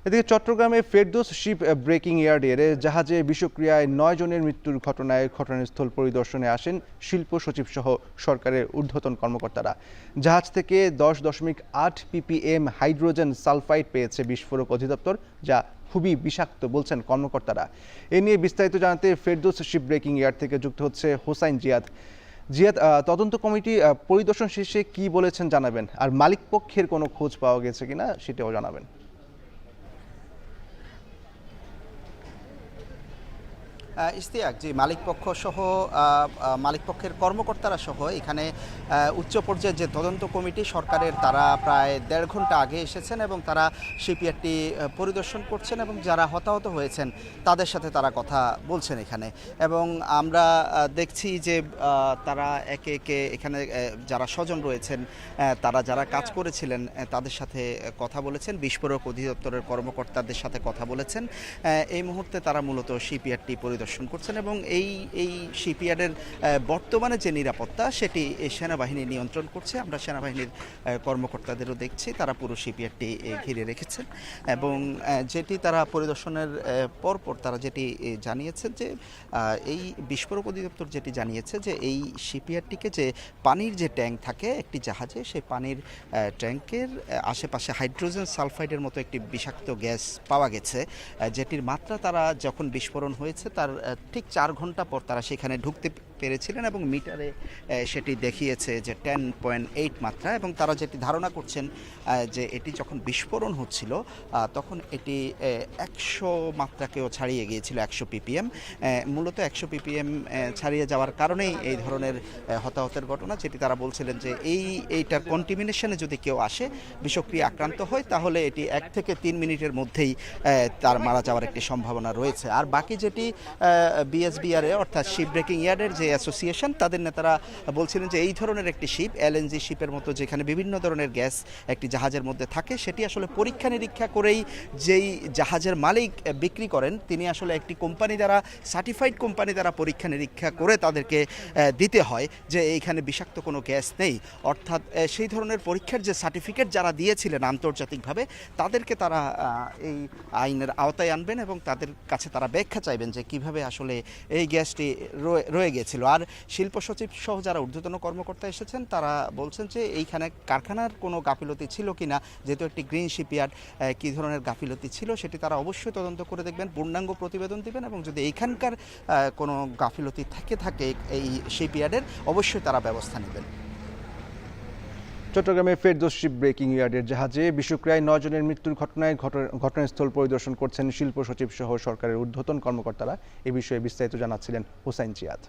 এদিকে চট্টগ্রামে Ferdous ship breaking ইয়ার্ডের জাহাজে বিষক্রিয়ায় ৯ জনের মৃত্যুর ঘটনায় ঘটনাস্থল পরিদর্শনে আসেন শিল্প সচিব সহ সরকারের ঊর্ধ্বতন কর্মকর্তারা। জাহাজ থেকে 10.8 ppm হাইড্রোজেন সালফাইড পেয়েছে বিস্ফোরক অধিদপ্তর, যা খুবই বিষাক্ত বলছেন কর্মকর্তারা। এ নিয়ে বিস্তারিত জানাতে ফেরদৌস শিপ ব্রেকিং ইয়ার্ড থেকে যুক্ত হচ্ছে হোসাইন জিয়াদ। জিয়াদ, তদন্ত কমিটি পরিদর্শন শেষে কি বলেছেন জানাবেন, আর মালিক পক্ষের কোনো খোঁজ পাওয়া গেছে কিনা সেটাও জানাবেন। ইশতিয়াক, যে মালিকপক্ষ সহ মালিকপক্ষের কর্মকর্তারা সহ এখানে উচ্চ পর্যায়ের যে তদন্ত কমিটি সরকারের, তারা প্রায় ১.৫ ঘন্টা আগে এসেছেন এবং তারা শিপইয়ার্ডটি পরিদর্শন করছেন এবং যারা হতাহত হয়েছেন তাদের সাথে তারা কথা বলছেন এখানে। এবং আমরা দেখছি যে তারা একে একে এখানে যারা স্বজন রয়েছেন, তারা যারা কাজ করেছিলেন তাদের সাথে কথা বলেছেন, বিস্ফোরক অধিদপ্তরের কর্মকর্তাদের সাথে কথা বলেছেন। এই মুহূর্তে তারা মূলত শিপইয়ার্ডটি পরিদর্শন করছেন এবং এই শিপইয়ার্ডের বর্তমানে যে নিরাপত্তা সেটি সেনাবাহিনী নিয়ন্ত্রণ করছে। আমরা সেনাবাহিনীর কর্মকর্তাদেরও দেখছি, তারা পুরো শিপইয়ার্ডটি ঘিরে রেখেছেন এবং যেটি তারা পরিদর্শনের পরপর তারা যেটি জানিয়েছেন যে এই বিস্ফোরক অধিদপ্তর যেটি জানিয়েছে যে এই শিপইয়ার্ডটিকে যে পানির যে ট্যাঙ্ক থাকে একটি জাহাজে, সেই পানির ট্যাঙ্কের আশেপাশে হাইড্রোজেন সালফাইডের মতো একটি বিষাক্ত গ্যাস পাওয়া গেছে, যেটির মাত্রা তারা যখন বিস্ফোরণ হয়েছে তার ঠিক 4 ঘন্টা পর তারা সেখানে ঢুকতে পেরেছিলেন এবং মিটারে সেটি দেখিয়েছে যে 10.8 মাত্রা। এবং তারা যেটি ধারণা করছেন যে এটি যখন বিস্ফোরণ হচ্ছিল তখন এটি 100 মাত্রাকেও ছাড়িয়ে গিয়েছিল, 100 ppm। মূলত 100 ppm ছাড়িয়ে যাওয়ার কারণেই এই ধরনের হতাহতের ঘটনা, যেটি তারা বলছিলেন যে এইটার কন্টিমিনেশনে যদি কেউ আসে, বিষক্রিয়া আক্রান্ত হয়, তাহলে এটি 1 থেকে 3 মিনিটের মধ্যেই তার মারা যাওয়ার একটি সম্ভাবনা রয়েছে। আর বাকি যেটি বিএসবিআরএ অর্থাৎ শিপ ব্রেকিং ইয়ার্ডের যে অ্যাসোসিয়েশন, তাদের নেতারা বলছিলেন যে এই ধরনের একটি শিপ, এলএনজি শিপের মতো যেখানে বিভিন্ন ধরনের গ্যাস একটি জাহাজের মধ্যে থাকে, সেটি আসলে পরীক্ষা নিরীক্ষা করেই যেই জাহাজের মালিক বিক্রি করেন তিনি আসলে একটি কোম্পানি দ্বারা, সার্টিফাইড কোম্পানি দ্বারা পরীক্ষা নিরীক্ষা করে তাদেরকে দিতে হয় যে এইখানে বিষাক্ত কোনো গ্যাস নেই। অর্থাৎ সেই ধরনের পরীক্ষার যে সার্টিফিকেট যারা দিয়েছিলেন আন্তর্জাতিকভাবে, তাদেরকে তারা এই আইনের আওতায় আনবেন এবং তাদের কাছে তারা ব্যাখ্যা চাইবেন যে কীভাবে আসলে এই গ্যাসটি রয়ে গিয়েছিল। আর শিল্প সচিব সহ যারা ঊর্ধ্বতন কর্মকর্তা এসেছেন তারা বলছেন যে এইখানে কারখানার কোনো গাফিলতি ছিল কিনা, যেহেতু একটি গ্রিন শিপইয়ার্ড, কী ধরনের গাফিলতি ছিল সেটি তারা অবশ্যই তদন্ত করে দেখবেন, পূর্ণাঙ্গ প্রতিবেদন দিবেন এবং যদি এইখানকার কোনো গাফিলতি থাকে এই শিপইয়ার্ডের, অবশ্যই তারা ব্যবস্থা নেবেন। চট্টগ্রামে ফেরদৌস শিপ ব্রেকিং ইয়ার্ডের জাহাজে বিষক্রিয়ায় 9 জনের মৃত্যুর ঘটনায় ঘটনাস্থল পরিদর্শন করছেন শিল্প সচিব সহ সরকারের ঊর্ধ্বতন কর্মকর্তারা। এ বিষয়ে বিস্তারিত জানাচ্ছিলেন হোসাইন জিয়াদ।